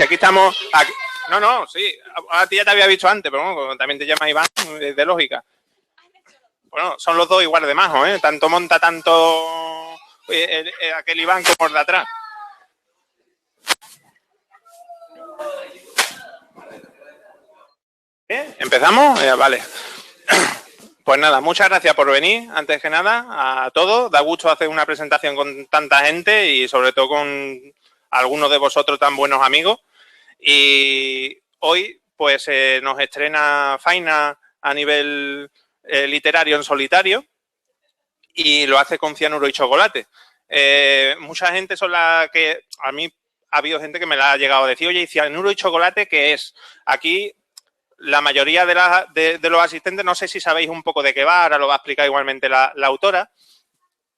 que aquí estamos... Aquí. No, no, sí. A ti ya te había visto antes, pero bueno, también te llamas Iván, es de lógica. Bueno, son los dos igual de majos, ¿eh? Tanto monta, tanto aquel Iván como el de atrás. ¿Empezamos? Vale. Pues nada, muchas gracias por venir, antes que nada, a todos. Da gusto hacer una presentación con tanta gente y sobre todo con algunos de vosotros tan buenos amigos. Y hoy pues nos estrena Faina a nivel literario en solitario y lo hace con Cianuro y Chocolate. Mucha gente son las que... A mí ha habido gente que me la ha llegado a decir, oye, ¿y Cianuro y Chocolate qué es? Aquí... La mayoría de los asistentes, no sé si sabéis un poco de qué va, ahora lo va a explicar igualmente la autora,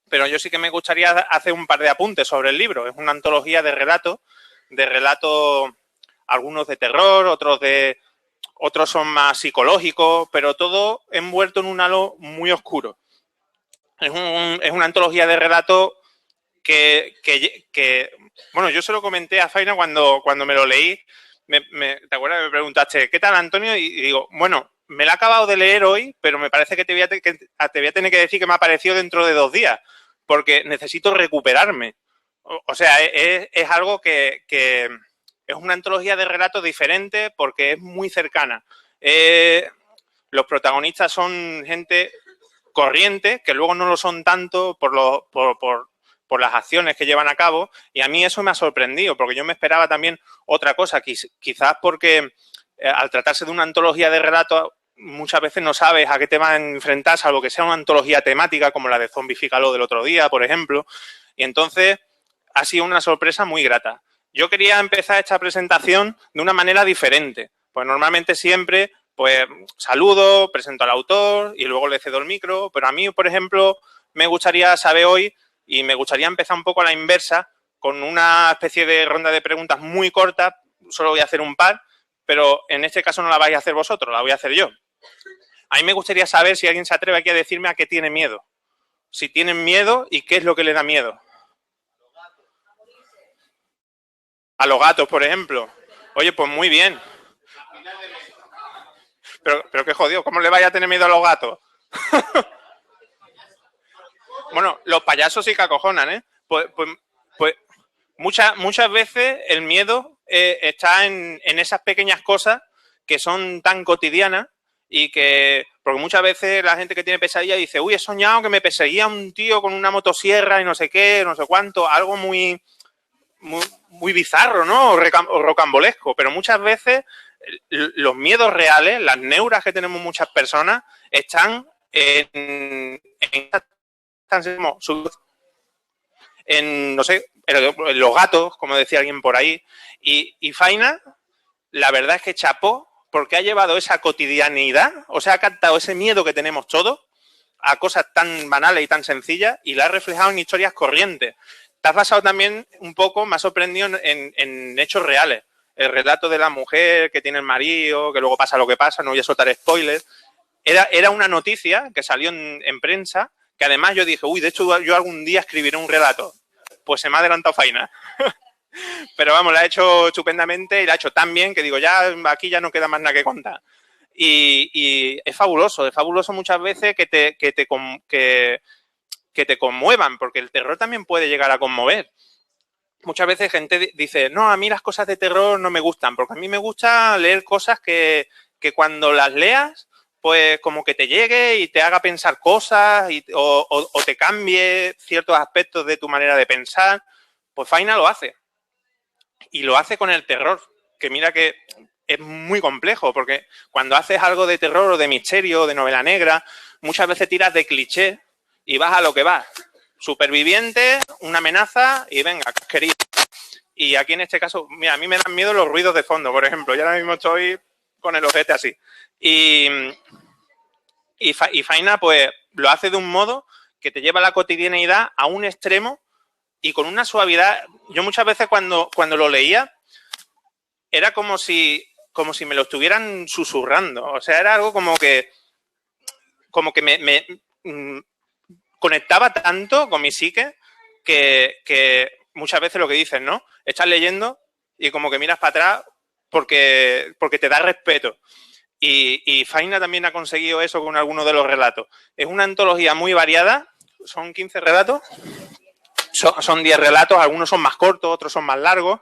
pero yo sí que me gustaría hacer un par de apuntes sobre el libro. Es una antología de relatos, algunos de terror, otros son más psicológicos, pero todo envuelto en un halo muy oscuro. Es una antología de relatos que bueno, yo se lo comenté a Faina cuando me lo leí. ¿Te acuerdas que me preguntaste qué tal, Antonio? Y digo, bueno, me la he acabado de leer hoy, pero me parece que te voy a tener que decir que me ha parecido dentro de 2 días, porque necesito recuperarme. O sea, es algo que es una antología de relatos diferente porque es muy cercana. Los protagonistas son gente corriente, que luego no lo son tanto por las acciones que llevan a cabo, y a mí eso me ha sorprendido, porque yo me esperaba también otra cosa, quizás porque al tratarse de una antología de relatos, muchas veces no sabes a qué te vas a enfrentar, salvo que sea una antología temática, como la de Zombifícalo del otro día, por ejemplo, y entonces ha sido una sorpresa muy grata. Yo quería empezar esta presentación de una manera diferente, pues normalmente siempre pues saludo, presento al autor y luego le cedo el micro, pero a mí, por ejemplo, me gustaría saber hoy y me gustaría empezar un poco a la inversa con una especie de ronda de preguntas muy corta. Solo voy a hacer un par, pero en este caso no la vais a hacer vosotros, la voy a hacer yo. A mí me gustaría saber si alguien se atreve aquí a decirme a qué tiene miedo. Si tienen miedo y qué es lo que le da miedo. A los gatos, por ejemplo. Oye, pues muy bien. Pero qué jodido, ¿cómo le vaya a tener miedo a los gatos? Bueno, los payasos sí que acojonan, ¿eh? Pues muchas veces el miedo está en esas pequeñas cosas que son tan cotidianas y que... Porque muchas veces la gente que tiene pesadilla dice, uy, he soñado que me perseguía un tío con una motosierra y no sé qué, no sé cuánto, algo muy bizarro, ¿no? O rocambolesco. Pero muchas veces los miedos reales, las neuras que tenemos muchas personas, están en no sé, en los gatos, como decía alguien por ahí. Y Faina, la verdad es que chapó, porque ha llevado esa cotidianidad, o sea, ha captado ese miedo que tenemos todos a cosas tan banales y tan sencillas y la ha reflejado en historias corrientes. Te has basado también un poco, me ha sorprendido en hechos reales. El relato de la mujer que tiene el marido, que luego pasa lo que pasa, no voy a soltar spoilers. Era una noticia que salió en prensa, que además yo dije, uy, de hecho yo algún día escribiré un relato. Pues se me ha adelantado Faina. Pero vamos, la ha hecho estupendamente y la ha hecho tan bien que digo, ya aquí ya no queda más nada que contar. Y es fabuloso muchas veces que te conmuevan, porque el terror también puede llegar a conmover. Muchas veces gente dice, no, a mí las cosas de terror no me gustan, porque a mí me gusta leer cosas que cuando las leas, pues como que te llegue y te haga pensar cosas o te cambie ciertos aspectos de tu manera de pensar. Pues Faina lo hace. Y lo hace con el terror, que mira que es muy complejo, porque cuando haces algo de terror o de misterio o de novela negra, muchas veces tiras de cliché y vas a lo que vas. Superviviente, una amenaza y venga, querido. Y aquí en este caso, mira, a mí me dan miedo los ruidos de fondo, por ejemplo. Yo ahora mismo estoy con el ojete así. Y Faina, pues, lo hace de un modo que te lleva la cotidianeidad a un extremo y con una suavidad. Yo muchas veces cuando lo leía, era como si me lo estuvieran susurrando. O sea, era algo como que me conectaba tanto con mi psique que muchas veces lo que dicen, ¿no? Estás leyendo y como que miras para atrás porque te da respeto. Y Faina también ha conseguido eso con algunos de los relatos. Es una antología muy variada, son 15 relatos, son 10 relatos, algunos son más cortos, otros son más largos,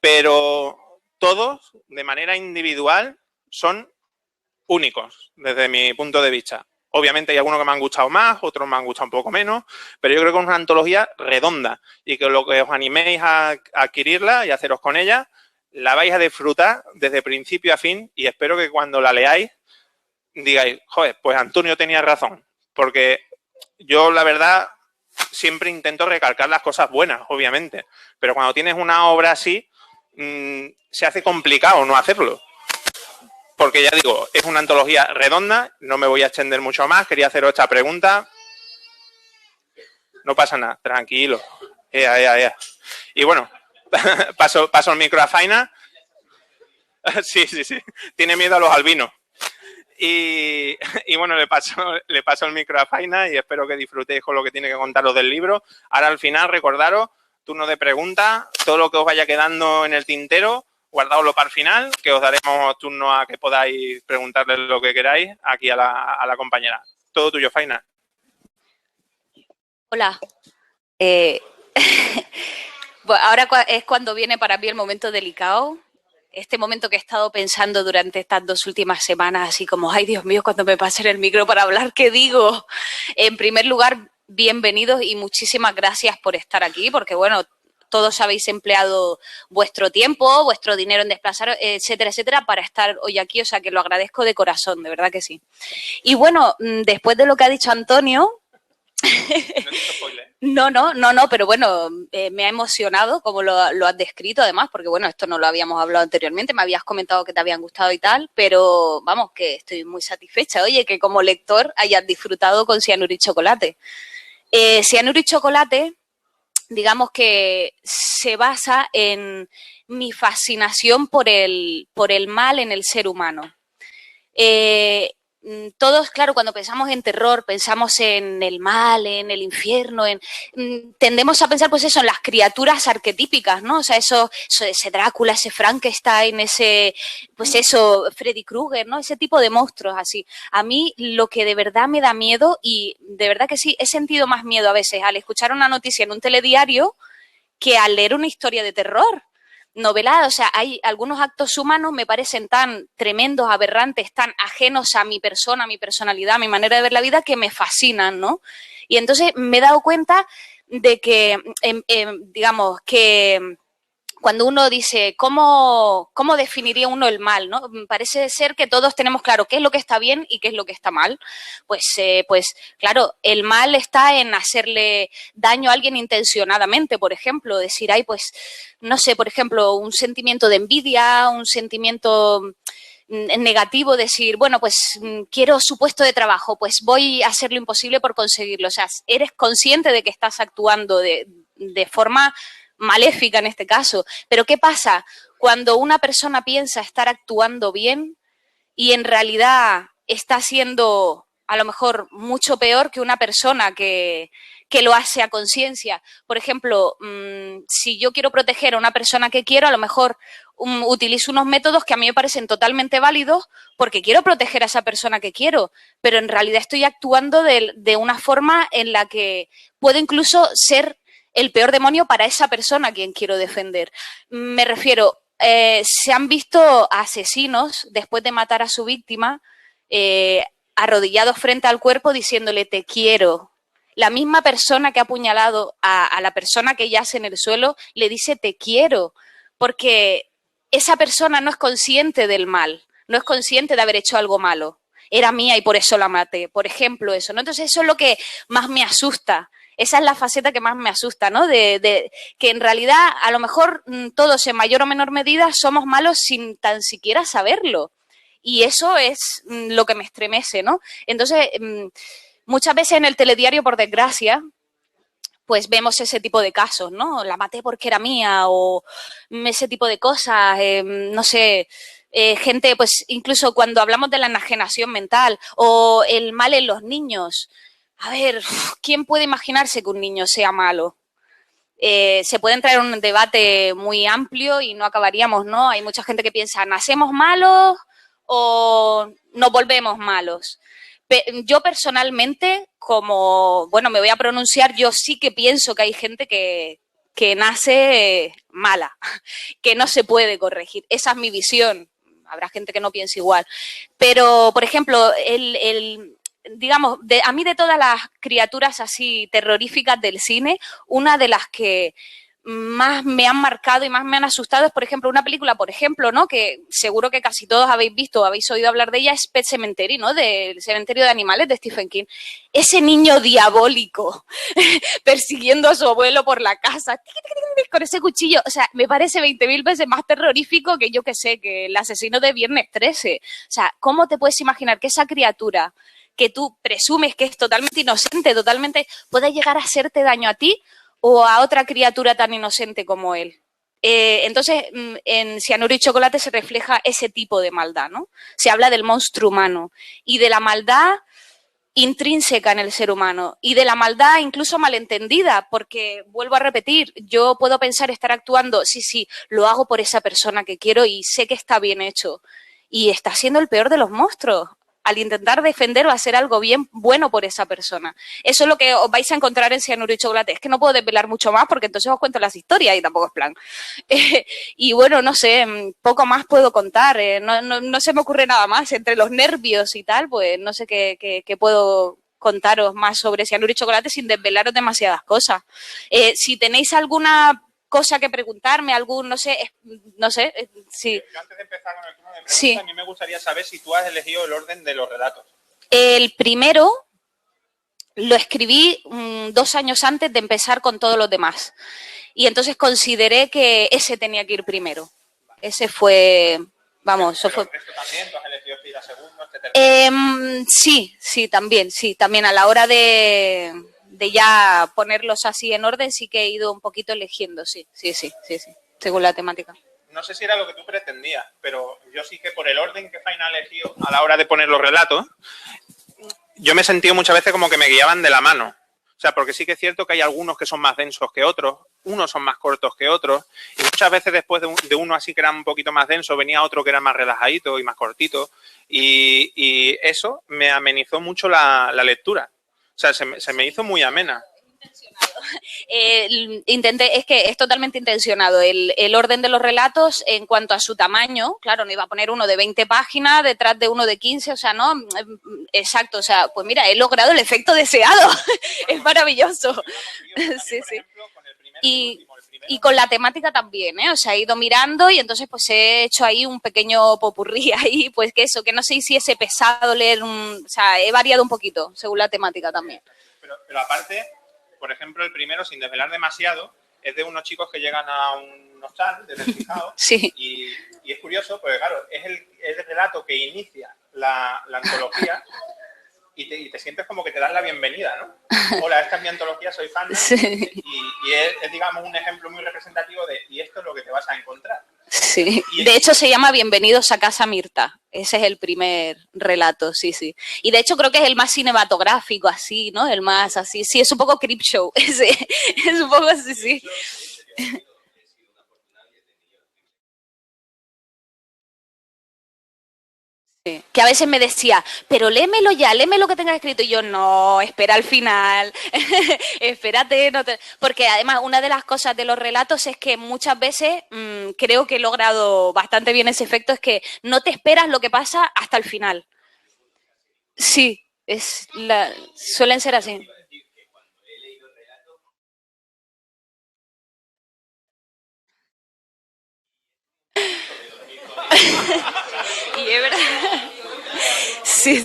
pero todos, de manera individual, son únicos, desde mi punto de vista. Obviamente hay algunos que me han gustado más, otros me han gustado un poco menos, pero yo creo que es una antología redonda y que lo que os animéis a adquirirla y a haceros con ella, la vais a disfrutar desde principio a fin y espero que cuando la leáis digáis, joder, pues Antonio tenía razón, porque yo la verdad siempre intento recalcar las cosas buenas, obviamente, pero cuando tienes una obra así, se hace complicado no hacerlo. Porque ya digo, es una antología redonda, no me voy a extender mucho más, quería hacer otra pregunta. No pasa nada, tranquilo. Y bueno, paso el micro a Faina. Sí, tiene miedo a los albinos. Y bueno, le paso el micro a Faina y espero que disfrutéis con lo que tiene que contaros del libro. Ahora al final, recordaros, turno de preguntas, todo lo que os vaya quedando en el tintero, guardaoslo para el final, que os daremos turno a que podáis preguntarle lo que queráis aquí a la compañera. Todo tuyo, Faina. Hola. Bueno, ahora es cuando viene para mí el momento delicado. Este momento que he estado pensando durante estas 2 últimas semanas, así como, ay, Dios mío, cuando me pasen el micro para hablar, ¿qué digo? En primer lugar, bienvenidos y muchísimas gracias por estar aquí, porque, bueno, todos habéis empleado vuestro tiempo, vuestro dinero en desplazar, etcétera, etcétera, para estar hoy aquí, o sea, que lo agradezco de corazón, de verdad que sí. Y, bueno, después de lo que ha dicho Antonio... No, pero bueno, me ha emocionado como lo has descrito además, porque bueno, esto no lo habíamos hablado anteriormente, me habías comentado que te habían gustado y tal, pero vamos, que estoy muy satisfecha, oye, que como lector hayas disfrutado con Cianuro y Chocolate. Cianuro y Chocolate, digamos que se basa en mi fascinación por el mal en el ser humano. Todos, claro, cuando pensamos en terror, pensamos en el mal, en el infierno, tendemos a pensar, pues eso, en las criaturas arquetípicas, ¿no? O sea, eso ese Drácula, ese Frankenstein, ese, pues eso, Freddy Krueger, ¿no? Ese tipo de monstruos así. A mí lo que de verdad me da miedo, y de verdad que sí, he sentido más miedo a veces al escuchar una noticia en un telediario que al leer una historia de terror. Novelada, o sea, hay algunos actos humanos me parecen tan tremendos, aberrantes, tan ajenos a mi persona, a mi personalidad, a mi manera de ver la vida, que me fascinan, ¿no? Y entonces me he dado cuenta de que, digamos, que cuando uno dice, ¿cómo definiría uno el mal? ¿No? Parece ser que todos tenemos claro qué es lo que está bien y qué es lo que está mal. Pues claro, el mal está en hacerle daño a alguien intencionadamente, por ejemplo, decir, ay, pues, no sé, por ejemplo, un sentimiento de envidia, un sentimiento negativo, decir, bueno, pues quiero su puesto de trabajo, pues voy a hacer lo imposible por conseguirlo. O sea, eres consciente de que estás actuando de forma maléfica en este caso. Pero ¿qué pasa cuando una persona piensa estar actuando bien y en realidad está haciendo a lo mejor mucho peor que una persona que lo hace a conciencia? Por ejemplo, si yo quiero proteger a una persona que quiero, a lo mejor utilizo unos métodos que a mí me parecen totalmente válidos porque quiero proteger a esa persona que quiero, pero en realidad estoy actuando de una forma en la que puedo incluso ser el peor demonio para esa persona a quien quiero defender. Me refiero, se han visto asesinos, después de matar a su víctima, arrodillados frente al cuerpo diciéndole te quiero. La misma persona que ha apuñalado a la persona que yace en el suelo le dice te quiero, porque esa persona no es consciente del mal, no es consciente de haber hecho algo malo. Era mía y por eso la maté, por ejemplo, eso, ¿no? Entonces eso es lo que más me asusta. Esa es la faceta que más me asusta, ¿no? De que en realidad a lo mejor todos en mayor o menor medida somos malos sin tan siquiera saberlo. Y eso es lo que me estremece, ¿no? Entonces, muchas veces en el telediario, por desgracia, pues vemos ese tipo de casos, ¿no? La maté porque era mía o ese tipo de cosas, no sé, gente, pues incluso cuando hablamos de la enajenación mental o el mal en los niños. A ver, ¿quién puede imaginarse que un niño sea malo? se puede entrar en un debate muy amplio y no acabaríamos, ¿no? Hay mucha gente que piensa, ¿nacemos malos o nos volvemos malos? Yo personalmente, como, bueno, me voy a pronunciar, yo sí que pienso que hay gente que nace mala, que no se puede corregir. Esa es mi visión. Habrá gente que no piense igual. Pero, por ejemplo, digamos, a mí de todas las criaturas así terroríficas del cine, una de las que más me han marcado y más me han asustado es, por ejemplo, una película, por ejemplo, ¿no? Que seguro que casi todos habéis visto o habéis oído hablar de ella, es Pet Sematary, ¿no? Del Cementerio de Animales de Stephen King. Ese niño diabólico persiguiendo a su abuelo por la casa con ese cuchillo, o sea, me parece 20.000 veces más terrorífico que yo que sé, que el asesino de Viernes 13. O sea, ¿cómo te puedes imaginar que esa criatura que tú presumes que es totalmente inocente, totalmente, puede llegar a hacerte daño a ti o a otra criatura tan inocente como él? Entonces, en Cianuro y Chocolate se refleja ese tipo de maldad, ¿no? Se habla del monstruo humano y de la maldad intrínseca en el ser humano y de la maldad incluso malentendida, porque vuelvo a repetir, yo puedo pensar estar actuando, sí, lo hago por esa persona que quiero y sé que está bien hecho y está siendo el peor de los monstruos al intentar defender o hacer algo bien bueno por esa persona. Eso es lo que os vais a encontrar en Cianuro y Chocolate. Es que no puedo desvelar mucho más porque entonces os cuento las historias y tampoco es plan. Y bueno, no sé, poco más puedo contar. No se me ocurre nada más. Entre los nervios y tal, pues no sé qué puedo contaros más sobre Cianuro y Chocolate sin desvelaros demasiadas cosas. Si tenéis alguna cosa que preguntarme, no sé, sí. Yo antes de empezar con el turno de preguntas, sí. A mí me gustaría saber si tú has elegido el orden de los relatos. El primero lo escribí 2 años antes de empezar con todos los demás. Y entonces consideré que ese tenía que ir primero. Ese fue, vamos, eso fue... ¿Esto también? ¿Tú has elegido ir a segundo, este tercero? Sí, también. A la hora de ya ponerlos así en orden, sí que he ido un poquito eligiendo, sí, según la temática. No sé si era lo que tú pretendías, pero yo sí que por el orden que Faina ha elegido a la hora de poner los relatos, yo me he sentido muchas veces como que me guiaban de la mano. O sea, porque sí que es cierto que hay algunos que son más densos que otros, unos son más cortos que otros, y muchas veces después de uno así que era un poquito más denso, venía otro que era más relajadito y más cortito, y eso me amenizó mucho la lectura. O sea, se me hizo muy amena. Es que es totalmente intencionado el orden de los relatos en cuanto a su tamaño. Claro, no iba a poner uno de 20 páginas detrás de uno de 15, o sea, no, exacto, o sea, pues mira, he logrado el efecto deseado. Es maravilloso. Sí. Y con la temática también, ¿eh? O sea, he ido mirando y entonces pues he hecho ahí un pequeño popurrí ahí, pues que eso, que no sé si ese pesado leer o sea, he variado un poquito según la temática también. Pero aparte, por ejemplo, el primero, sin desvelar demasiado, es de unos chicos que llegan a un hostal de Fijao. Sí. Y es curioso, porque claro, es el relato que inicia la antología y te sientes como que te dan la bienvenida, ¿no? Hola, esta es mi antología, soy fan. Sí. Y es, digamos, un ejemplo muy representativo de, y esto es lo que te vas a encontrar. Sí, de hecho se llama Bienvenidos a Casa Mirta. Ese es el primer relato, sí. Y de hecho creo que es el más cinematográfico, así, ¿no? El más así. Sí, es un poco Creepshow. Es un poco así, sí. Sí. Que a veces me decía, pero léemelo ya, léeme lo que tengas escrito. Y yo, no, espera al final, espérate. Porque además una de las cosas de los relatos es que muchas veces creo que he logrado bastante bien ese efecto, es que no te esperas lo que pasa hasta el final. Sí, suelen ser así. Y es verdad. Sí.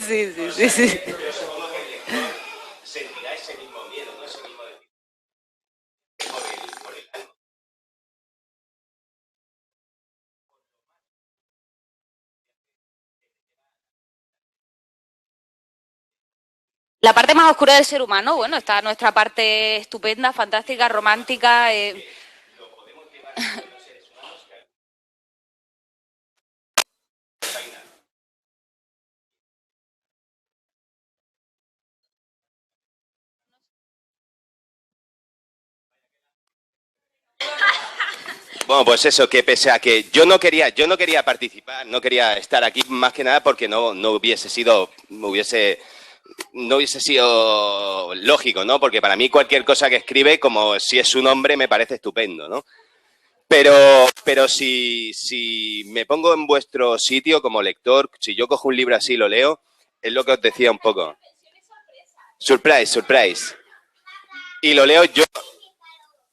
La parte más oscura del ser humano, bueno, está nuestra parte estupenda, fantástica, romántica. Bueno, pues eso, que pese a que yo no quería participar, no quería estar aquí más que nada porque no hubiese sido lógico, ¿no? Porque para mí cualquier cosa que escribe, como si es un hombre, me parece estupendo, ¿no? Pero si me pongo en vuestro sitio como lector, si yo cojo un libro así y lo leo, es lo que os decía un poco. Surprise. Y lo leo yo.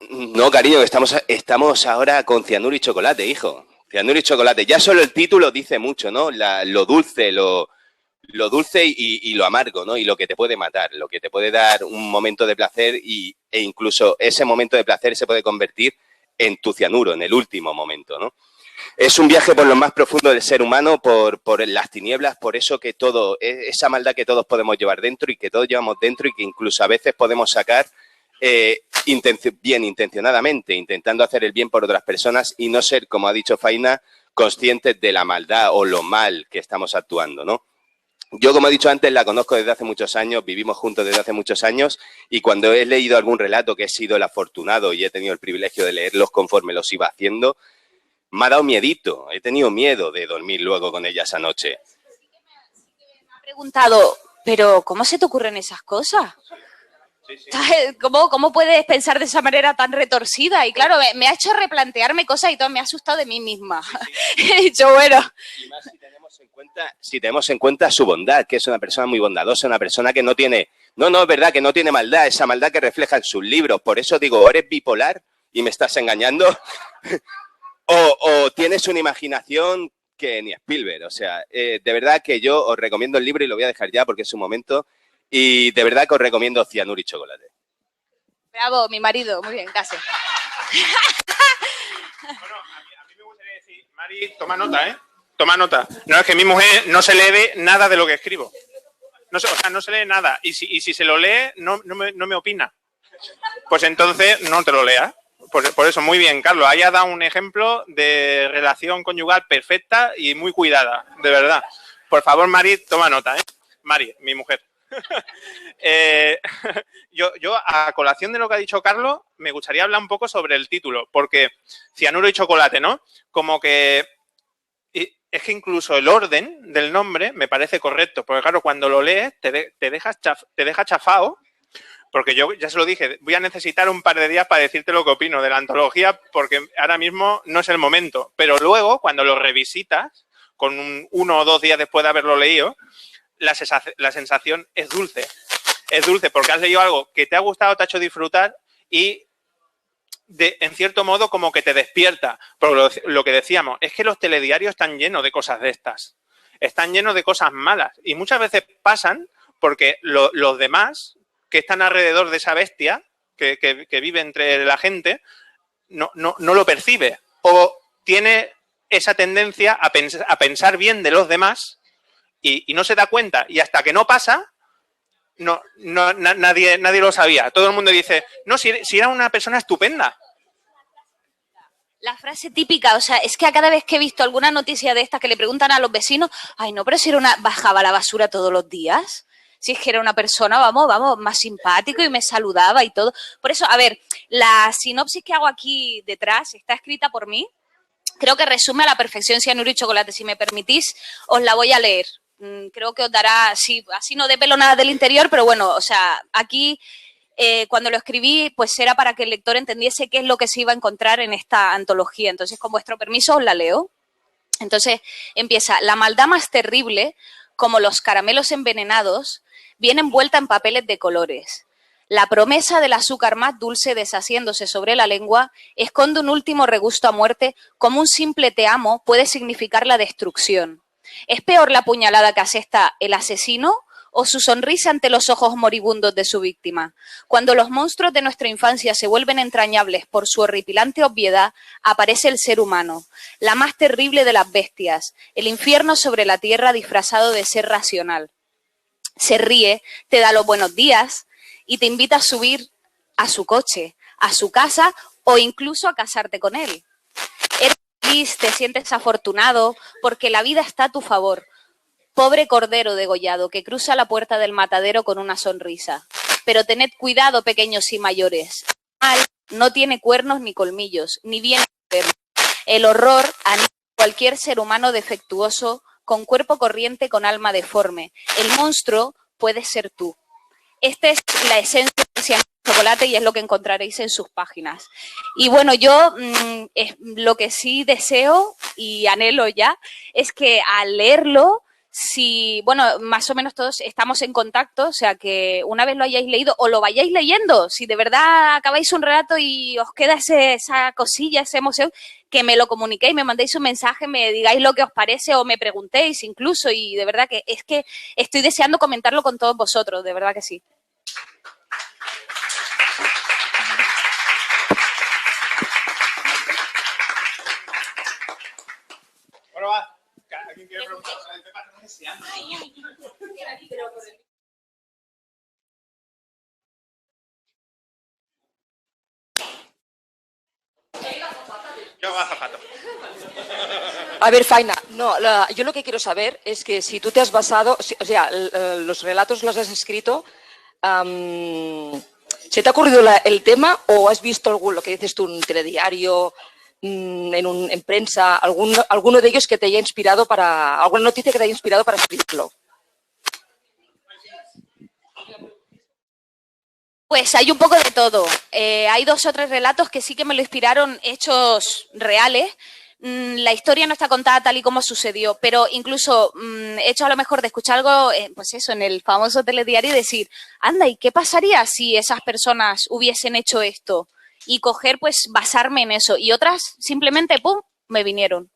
No, cariño, estamos ahora con cianuro y chocolate, hijo. Cianuro y chocolate. Ya solo el título dice mucho, ¿no? Lo dulce, lo dulce y lo amargo, ¿no? Y lo que te puede matar, lo que te puede dar un momento de placer e incluso ese momento de placer se puede convertir en tu cianuro, en el último momento, ¿no? Es un viaje por lo más profundo del ser humano, por las tinieblas, por eso que esa maldad que todos podemos llevar dentro y que todos llevamos dentro y que incluso a veces podemos sacar bien intencionadamente, intentando hacer el bien por otras personas y no ser, como ha dicho Faina, conscientes de la maldad o lo mal que estamos actuando, ¿no? Yo, como he dicho antes, la conozco desde hace muchos años, vivimos juntos desde hace muchos años y cuando he leído algún relato que he sido el afortunado y he tenido el privilegio de leerlos conforme los iba haciendo, me ha dado miedito, he tenido miedo de dormir luego con ella esa noche. Me ha preguntado, pero ¿cómo se te ocurren esas cosas? Sí. ¿Cómo puedes pensar de esa manera tan retorcida? Y claro, me ha hecho replantearme cosas y todo, me ha asustado de mí misma. Sí. He dicho, bueno. Y más si tenemos en cuenta su bondad, que es una persona muy bondadosa, una persona que no tiene... No, es verdad que no tiene maldad, esa maldad que refleja en sus libros. Por eso digo, ¿o eres bipolar y me estás engañando? o tienes una imaginación que ni Spielberg. O sea, de verdad que yo os recomiendo el libro y lo voy a dejar ya porque es un momento... Y de verdad que os recomiendo cianuro y chocolate. Bravo, mi marido. Muy bien, casi. Bueno, a mí me gustaría decir, Mari, toma nota, ¿eh? Toma nota. No, es que mi mujer no se lee nada de lo que escribo. No se lee nada. Y si se lo lee, no me opina. Pues entonces no te lo leas. Por eso, muy bien, Carlos. Ahí has dado un ejemplo de relación conyugal perfecta y muy cuidada, de verdad. Por favor, Mari, toma nota, ¿eh? Mari, mi mujer. Yo, a colación de lo que ha dicho Carlos, me gustaría hablar un poco sobre el título, porque cianuro y chocolate, ¿no? Como que es que incluso el orden del nombre me parece correcto, porque claro, cuando lo lees te deja chafado, porque yo ya se lo dije, voy a necesitar un par de días para decirte lo que opino de la antología, porque ahora mismo no es el momento, pero luego cuando lo revisitas, con 1 o 2 días después de haberlo leído, la sensación es dulce. Es dulce porque has leído algo que te ha gustado, te ha hecho disfrutar y en cierto modo como que te despierta. Porque lo que decíamos es que los telediarios están llenos de cosas de estas. Están llenos de cosas malas. Y muchas veces pasan porque los demás que están alrededor de esa bestia que vive entre la gente no lo percibe. O tiene esa tendencia a pensar bien de los demás y no se da cuenta, y hasta que no pasa, nadie lo sabía. Todo el mundo dice, no, si era una persona estupenda. La frase típica, o sea, es que a cada vez que he visto alguna noticia de estas que le preguntan a los vecinos, ay, no, pero si bajaba la basura todos los días, si es que era una persona, vamos, más simpático y me saludaba y todo. Por eso, a ver, la sinopsis que hago aquí detrás está escrita por mí. Creo que resume a la perfección cianuro y chocolate. Si me permitís, os la voy a leer. Creo que os dará, sí, así no desvelo nada del interior, pero bueno, o sea, aquí cuando lo escribí, pues era para que el lector entendiese qué es lo que se iba a encontrar en esta antología. Entonces, con vuestro permiso, os la leo. Entonces, empieza, la maldad más terrible, como los caramelos envenenados, viene envuelta en papeles de colores. La promesa del azúcar más dulce deshaciéndose sobre la lengua esconde un último regusto a muerte, como un simple te amo puede significar la destrucción. ¿Es peor la puñalada que asesta el asesino o su sonrisa ante los ojos moribundos de su víctima? Cuando los monstruos de nuestra infancia se vuelven entrañables por su horripilante obviedad, aparece el ser humano, la más terrible de las bestias, el infierno sobre la tierra disfrazado de ser racional. Se ríe, te da los buenos días y te invita a subir a su coche, a su casa o incluso a casarte con él. Eres feliz, te sientes afortunado porque la vida está a tu favor. Pobre cordero degollado que cruza la puerta del matadero con una sonrisa. Pero tened cuidado, pequeños y mayores. El mal no tiene cuernos ni colmillos, ni viene a verlo. El horror anida en cualquier ser humano defectuoso, con cuerpo corriente, con alma deforme. El monstruo puede ser tú. Esta es la esencia de Cianuro y Chocolate y es lo que encontraréis en sus páginas. Y bueno, yo lo que sí deseo y anhelo ya es que al leerlo, si, bueno, más o menos todos estamos en contacto, o sea, que una vez lo hayáis leído o lo vayáis leyendo, si de verdad acabáis un relato y os queda esa cosilla, esa emoción, que me lo comuniquéis, me mandéis un mensaje, me digáis lo que os parece o me preguntéis incluso, y de verdad que es que estoy deseando comentarlo con todos vosotros, de verdad que sí. Bueno, va. ¿Alguien quiere preguntar? Yo hago zapato. A ver, Faina, no, yo lo que quiero saber es que si tú te has basado, o sea, los relatos los has escrito, ¿se te ha ocurrido el tema o has visto lo que dices tú, un telediario, en prensa, alguno de ellos que te haya inspirado alguna noticia que te haya inspirado para escribirlo? Pues hay un poco de todo. Hay 2 o 3 relatos que sí que me lo inspiraron, hechos reales. La historia no está contada tal y como sucedió, pero incluso hecho a lo mejor de escuchar algo, pues eso, en el famoso telediario y decir, anda, ¿y qué pasaría si esas personas hubiesen hecho esto? Y coger, pues, basarme en eso. Y otras, simplemente, ¡pum!, me vinieron.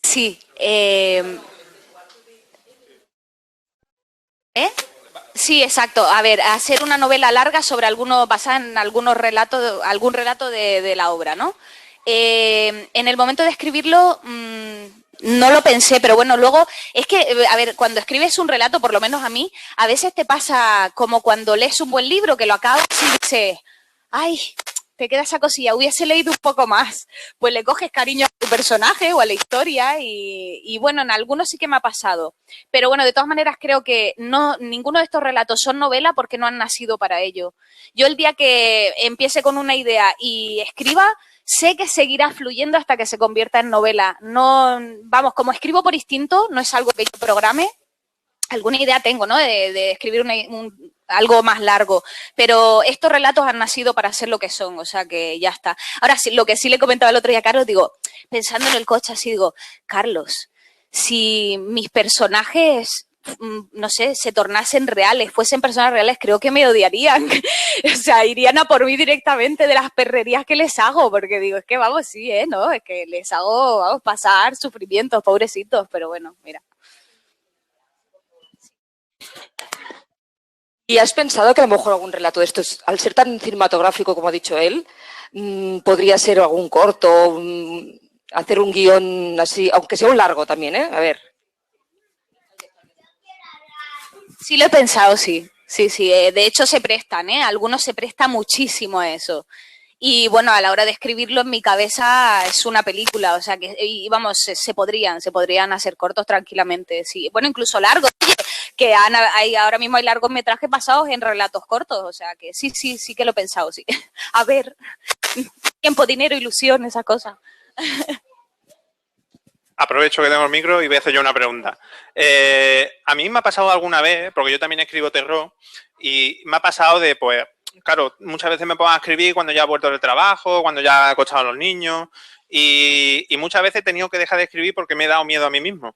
Sí. Sí, exacto. A ver, hacer una novela larga sobre basada en algún relato de la obra, ¿no? En el momento de escribirlo no lo pensé, pero bueno, luego es que, a ver, cuando escribes un relato, por lo menos a mí, a veces te pasa como cuando lees un buen libro que lo acabas y dices, ay, te queda esa cosilla, hubiese leído un poco más. Pues le coges cariño a tu personaje o a la historia y bueno, en algunos sí que me ha pasado. Pero bueno, de todas maneras creo que ninguno de estos relatos son novela porque no han nacido para ello. Yo el día que empiece con una idea y escriba, sé que seguirá fluyendo hasta que se convierta en novela. No, vamos, como escribo por instinto, no es algo que yo programe. Alguna idea tengo, ¿no? De escribir algo más largo, pero estos relatos han nacido para ser lo que son, o sea que ya está. Ahora, sí, lo que sí le comentaba el otro día a Carlos, digo, pensando en el coche así, digo, Carlos, si mis personajes, no sé, se tornasen reales, fuesen personas reales, creo que me odiarían. O sea, irían a por mí directamente de las perrerías que les hago, porque digo, es que vamos, sí, ¿no? Es que les hago, vamos, pasar sufrimientos, pobrecitos, pero bueno, mira. ¿Y has pensado que a lo mejor algún relato de estos, al ser tan cinematográfico como ha dicho él, podría ser algún corto, hacer un guión así, aunque sea un largo también, ¿eh? A ver. Sí lo he pensado, sí. Sí. De hecho se prestan, ¿eh? Algunos se prestan muchísimo a eso. Y bueno, a la hora de escribirlo en mi cabeza es una película, o sea que, y vamos, se podrían hacer cortos tranquilamente, sí. Bueno, incluso largos, que ahora mismo hay largometrajes basados en relatos cortos, o sea que sí que lo he pensado, sí. A ver, tiempo, dinero, ilusión, esa cosa. Aprovecho que tengo el micro y voy a hacer yo una pregunta. A mí me ha pasado alguna vez, porque yo también escribo terror, y me ha pasado de, pues, claro, muchas veces me pongo a escribir cuando ya he vuelto del trabajo, cuando ya he acostado a los niños, y muchas veces he tenido que dejar de escribir porque me he dado miedo a mí mismo.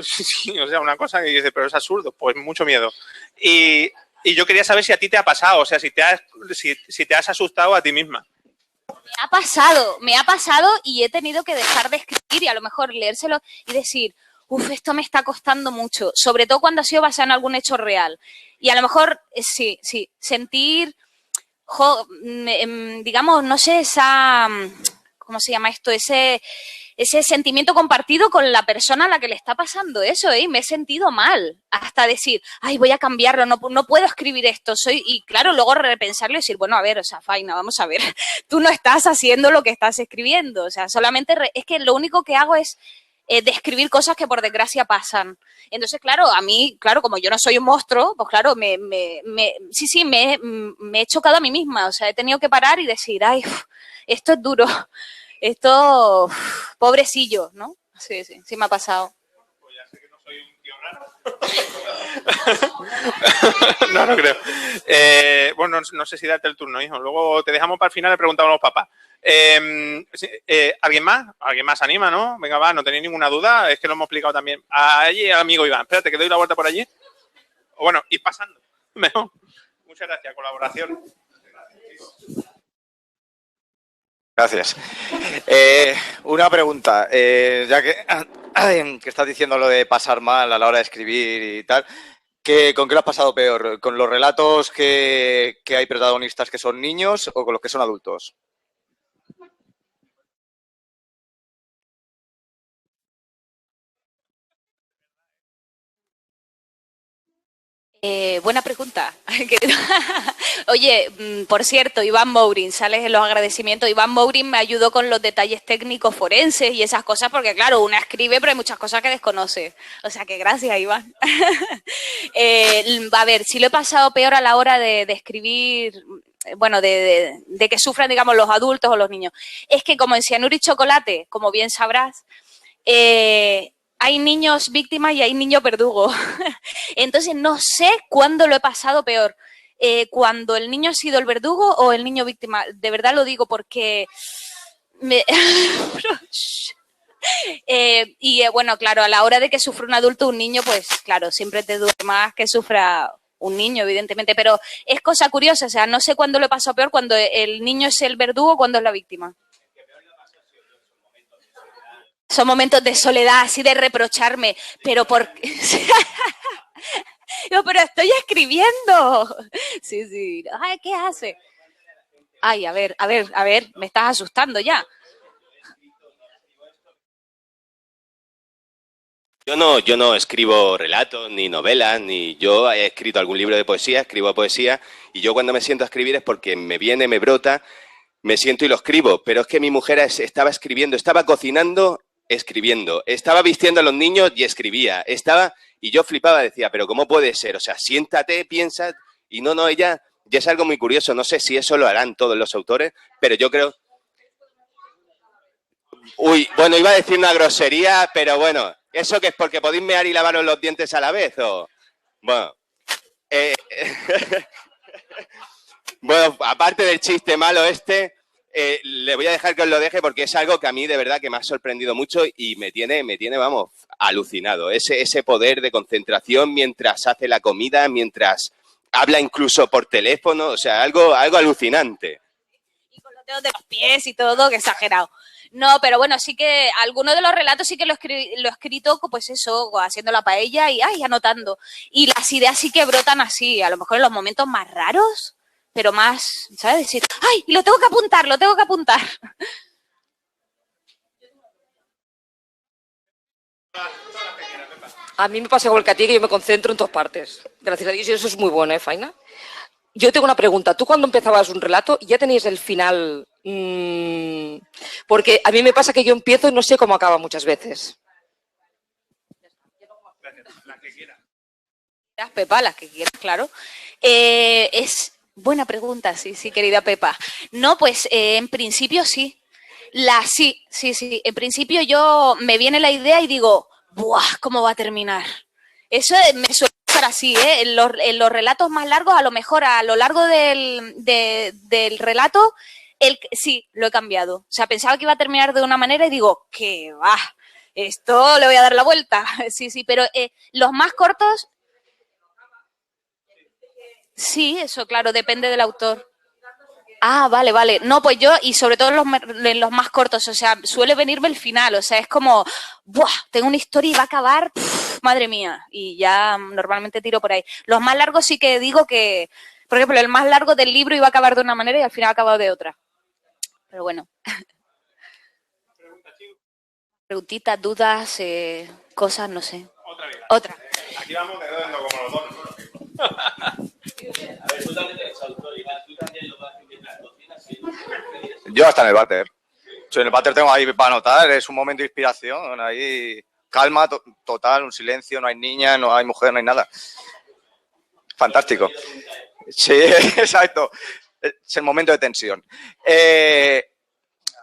Sí, o sea, una cosa que dice, pero es absurdo, pues mucho miedo. Y yo quería saber si a ti te ha pasado, o sea, si te has asustado a ti misma. Me ha pasado y he tenido que dejar de escribir y a lo mejor leérselo y decir, esto me está costando mucho, sobre todo cuando ha sido basado en algún hecho real. Y a lo mejor, sí, sentir, digamos, no sé, ¿cómo se llama esto? Ese sentimiento compartido con la persona a la que le está pasando eso, ¿eh? Me he sentido mal, hasta decir, ay, voy a cambiarlo, no puedo escribir esto, y claro, luego repensarlo y decir, bueno, a ver, o sea, Faina, vamos a ver, tú no estás haciendo lo que estás escribiendo, o sea, solamente, es que lo único que hago es describir cosas que por desgracia pasan. Entonces, claro, a mí, claro, como yo no soy un monstruo, pues claro, me he chocado a mí misma. O sea, he tenido que parar y decir, ay, esto es duro, esto, pobrecillo, ¿no? Sí, sí me ha pasado. Pues ya sé que no soy un tío raro. No creo. Bueno, no sé si darte el turno, hijo. Luego te dejamos para el final, le preguntamos a los papás. ¿Alguien más? ¿Alguien más anima, no? Venga, va, no tenéis ninguna duda. Es que lo hemos explicado también. Allí, amigo Iván. Espérate, que doy la vuelta por allí. O bueno, ir pasando. Mejor. Muchas gracias. Colaboración. Gracias. Una pregunta. Ya que estás diciendo lo de pasar mal a la hora de escribir y tal, ¿con qué lo has pasado peor? ¿Con los relatos que hay protagonistas que son niños o con los que son adultos? Buena pregunta. Oye, por cierto, Iván Mourin, sales en los agradecimientos. Iván Mourin me ayudó con los detalles técnicos forenses y esas cosas, porque claro, una escribe, pero hay muchas cosas que desconoce. O sea que gracias, Iván. A ver, si lo he pasado peor a la hora de escribir, bueno, de que sufran, digamos, los adultos o los niños. Es que como en Cianuro y Chocolate, como bien sabrás, hay niños víctimas y hay niños verdugos. Entonces, no sé cuándo lo he pasado peor. Cuando el niño ha sido el verdugo o el niño víctima. De verdad lo digo porque... bueno, claro, a la hora de que sufra un adulto o un niño, pues claro, siempre te duele más que sufra un niño, evidentemente. Pero es cosa curiosa, o sea, no sé cuándo lo he pasado peor, cuando el niño es el verdugo o cuando es la víctima. Son momentos de soledad, así de reprocharme, pero no, pero estoy escribiendo. Sí, sí. Ay, ¿qué hace? Ay, a ver, me estás asustando ya. Yo no escribo relatos, ni novelas, ni yo he escrito algún libro de poesía, escribo poesía, y yo cuando me siento a escribir es porque me viene, me brota, me siento y lo escribo. Pero es que mi mujer estaba escribiendo, estaba cocinando, escribiendo, estaba vistiendo a los niños y escribía, y yo flipaba, decía, pero ¿cómo puede ser? O sea, siéntate, piensa, y no, ella, ya es algo muy curioso, no sé si eso lo harán todos los autores, pero yo creo... Uy, bueno, iba a decir una grosería, pero bueno, ¿eso qué es? ¿Porque podéis mear y lavaros los dientes a la vez? O... Bueno, bueno, aparte del chiste malo le voy a dejar que os lo deje porque es algo que a mí de verdad que me ha sorprendido mucho y me tiene, vamos, alucinado. Ese poder de concentración mientras hace la comida, mientras habla incluso por teléfono, o sea, algo alucinante. Y con los dedos de los pies y todo, que exagerado. No, pero bueno, sí que algunos de los relatos sí que lo he escrito, pues eso, haciendo la paella y anotando. Y las ideas sí que brotan así, a lo mejor en los momentos más raros, pero más, ¿sabes? Decir, ¡ay! Y lo tengo que apuntar. A mí me pasa igual que a ti, que yo me concentro en todas partes. Gracias a Dios, y eso es muy bueno, ¿eh, Faina? Yo tengo una pregunta. ¿Tú cuando empezabas un relato ya tenías el final? Porque a mí me pasa que yo empiezo y no sé cómo acaba muchas veces. La que quieras. Pepa, las que quieras, claro. Es buena pregunta, sí, querida Pepa. No, pues en principio sí. Sí. En principio yo me viene la idea y digo, ¡buah! ¿Cómo va a terminar? Eso me suele pasar así, ¿eh? En los relatos más largos, a lo mejor a lo largo del relato, sí, lo he cambiado. O sea, pensaba que iba a terminar de una manera y digo, ¿qué va? Esto le voy a dar la vuelta. Sí, pero los más cortos... Sí, eso, claro, depende del autor. Ah, vale. No, pues yo, y sobre todo en los más cortos, o sea, suele venirme el final, o sea, es como, ¡buah! Tengo una historia y va a acabar, madre mía, y ya normalmente tiro por ahí. Los más largos sí que digo que, por ejemplo, el más largo del libro iba a acabar de una manera y al final ha acabado de otra. Pero bueno. Preguntitas, dudas, cosas, no sé. Otra. Aquí vamos quedando como los dos, ¿no? A ver, tú también eres autor, Iván, tú también lo vas a intentar cocinar, ¿sí? Yo hasta en el váter. Sí, en el váter tengo ahí para anotar, es un momento de inspiración, ahí calma total, un silencio, no hay niña, no hay mujer, no hay nada. Fantástico. Sí, exacto. Es el momento de tensión.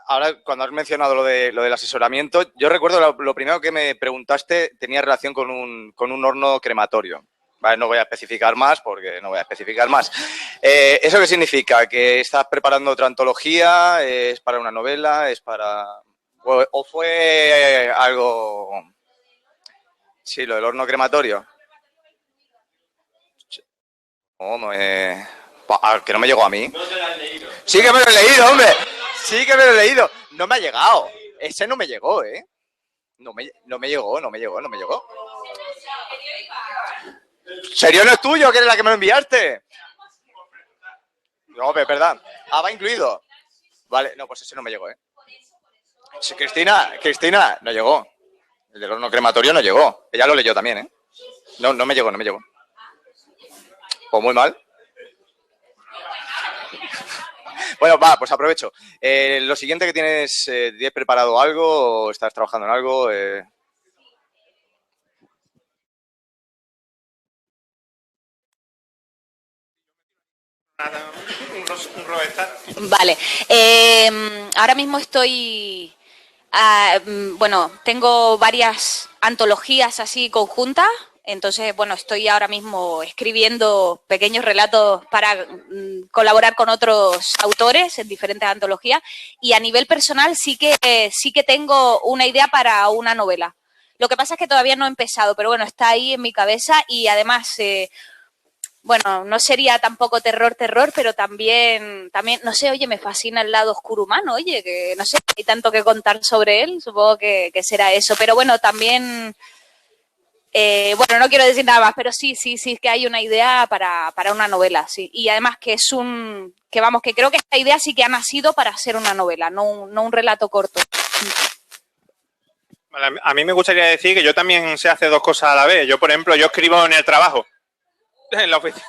Ahora, cuando has mencionado lo del asesoramiento, yo recuerdo lo primero que me preguntaste tenía relación con un horno crematorio. Vale, no voy a especificar más porque no voy a especificar más. ¿Eso qué significa? ¿Que estás preparando otra antología? ¿Es para una novela? ¿Es para...? ¿O fue algo...? Sí, lo del horno crematorio. No, que no me llegó a mí. No te lo has leído. Sí que me lo he leído, hombre. Sí que me lo he leído. No me ha llegado. Ese no me llegó, ¿eh? No me llegó. ¿Serio no es tuyo, que eres la que me lo enviaste? No, es verdad. Ah, va incluido. Vale, no, pues ese no me llegó, ¿eh? Sí, Cristina, no llegó. El del horno crematorio no llegó. Ella lo leyó también, ¿eh? No me llegó. Pues muy mal. Bueno, va, pues aprovecho. Lo siguiente que tienes, ¿tienes preparado algo o estás trabajando en algo? Vale. Ahora mismo estoy... bueno, tengo varias antologías así conjuntas. Entonces, bueno, estoy ahora mismo escribiendo pequeños relatos para colaborar con otros autores en diferentes antologías. Y a nivel personal sí que tengo una idea para una novela. Lo que pasa es que todavía no he empezado, pero bueno, está ahí en mi cabeza y además... bueno, no sería tampoco terror, pero también, no sé, oye, me fascina el lado oscuro humano, oye, que no sé, hay tanto que contar sobre él, supongo que será eso. Pero bueno, también, bueno, no quiero decir nada más, pero sí que hay una idea para una novela, sí. Y además que que creo que esta idea sí que ha nacido para hacer una novela, no un relato corto. Vale, a mí me gustaría decir que yo también sé hacer dos cosas a la vez. Yo, por ejemplo, yo escribo en el trabajo. En la oficina.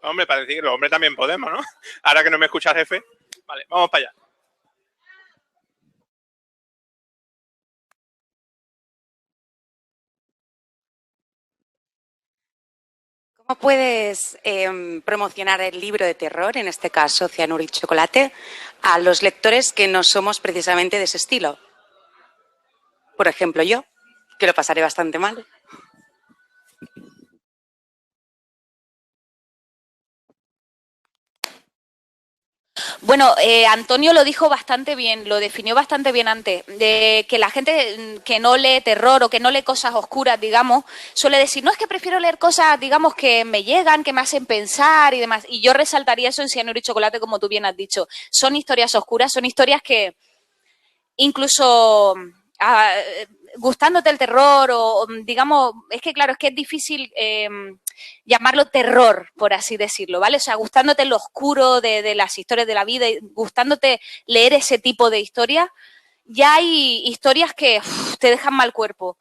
Hombre, para decir que los hombres también podemos, ¿no? Ahora que no me escucha el jefe. Vale, vamos para allá. ¿Cómo puedes promocionar el libro de terror, en este caso Cianuro y Chocolate, a los lectores que no somos precisamente de ese estilo? Por ejemplo, yo, que lo pasaré bastante mal. Bueno, Antonio lo dijo bastante bien, lo definió bastante bien antes, de que la gente que no lee terror o que no lee cosas oscuras, digamos, suele decir, no, es que prefiero leer cosas, digamos, que me llegan, que me hacen pensar y demás. Y yo resaltaría eso en Cianuro y Chocolate, como tú bien has dicho. Son historias oscuras, son historias que incluso... gustándote el terror o digamos, es que claro, es que es difícil llamarlo terror, por así decirlo, ¿vale? O sea, gustándote lo oscuro de las historias de la vida y gustándote leer ese tipo de historias, ya hay historias que te dejan mal cuerpo,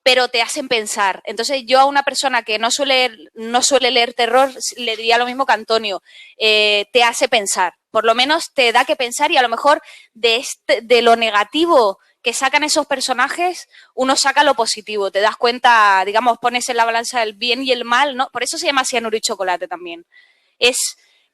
pero te hacen pensar. Entonces, yo a una persona que no suele leer terror, le diría lo mismo que Antonio, te hace pensar, por lo menos te da que pensar y a lo mejor de lo negativo que sacan esos personajes, uno saca lo positivo, te das cuenta, digamos, pones en la balanza el bien y el mal, ¿no? Por eso se llama Cianuro y Chocolate también. Es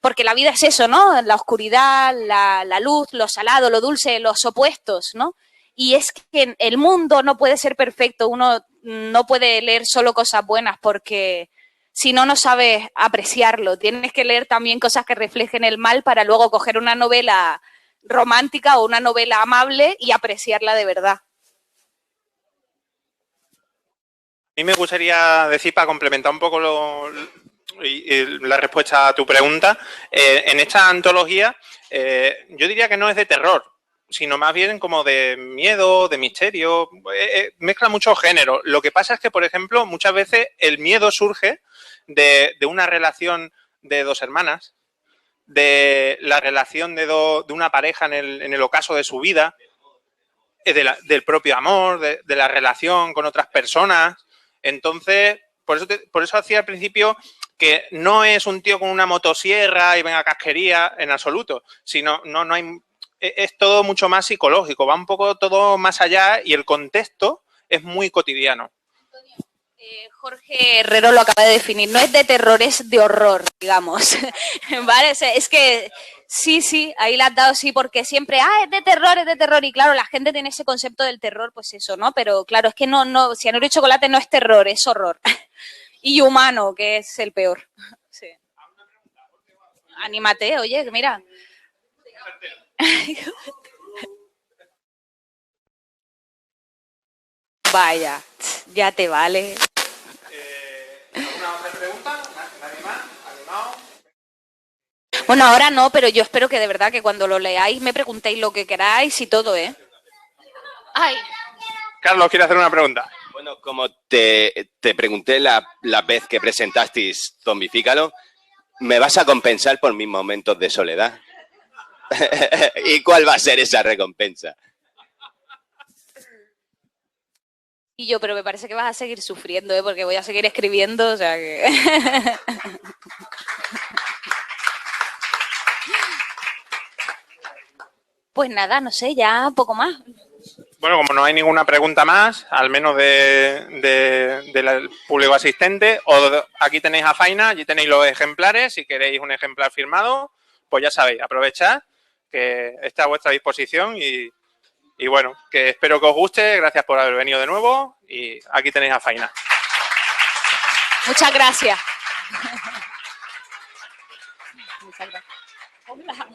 porque la vida es eso, ¿no? La oscuridad, la luz, lo salado, lo dulce, los opuestos, ¿no? Y es que el mundo no puede ser perfecto, uno no puede leer solo cosas buenas porque si no, no sabes apreciarlo. Tienes que leer también cosas que reflejen el mal para luego coger una novela romántica o una novela amable y apreciarla de verdad. A mí me gustaría decir, para complementar un poco la respuesta a tu pregunta, en esta antología yo diría que no es de terror, sino más bien como de miedo, de misterio, mezcla muchos géneros. Lo que pasa es que, por ejemplo, muchas veces el miedo surge de una relación de dos hermanas, de la relación de una pareja en el ocaso de su vida, del propio amor, de la relación con otras personas. Entonces, por eso hacía al principio que no es un tío con una motosierra y venga casquería en absoluto, sino no hay... es todo mucho más psicológico, va un poco todo más allá y el contexto es muy cotidiano. Jorge Herrero lo acaba de definir, no es de terror, es de horror, digamos. ¿Vale? O sea, es que sí, ahí la has dado, sí, porque siempre, es de terror, y claro, la gente tiene ese concepto del terror, pues eso, ¿no? Pero claro, es que no, Cianuro y Chocolate no es terror, es horror. Y humano, que es el peor. Sí. Anímate, oye, mira. Vaya, ya te vale. ¿Alguna otra pregunta? ¿Nadie más? ¿Animado? Bueno, ahora no, pero yo espero que de verdad que cuando lo leáis me preguntéis lo que queráis y todo, ¿eh? Ay. Carlos, ¿quiere hacer una pregunta? Bueno, como te pregunté la vez que presentasteis Zombifícalo, ¿me vas a compensar por mis momentos de soledad? ¿Y cuál va a ser esa recompensa? Y yo, pero me parece que vas a seguir sufriendo, ¿eh? Porque voy a seguir escribiendo, o sea que... Pues nada, no sé, ya poco más. Bueno, como no hay ninguna pregunta más, al menos del público asistente, aquí tenéis a Faina, allí tenéis los ejemplares, si queréis un ejemplar firmado, pues ya sabéis, aprovechad que está a vuestra disposición y bueno, que espero que os guste, gracias por haber venido de nuevo y aquí tenéis a Faina. Muchas gracias. Muchas gracias. Hola.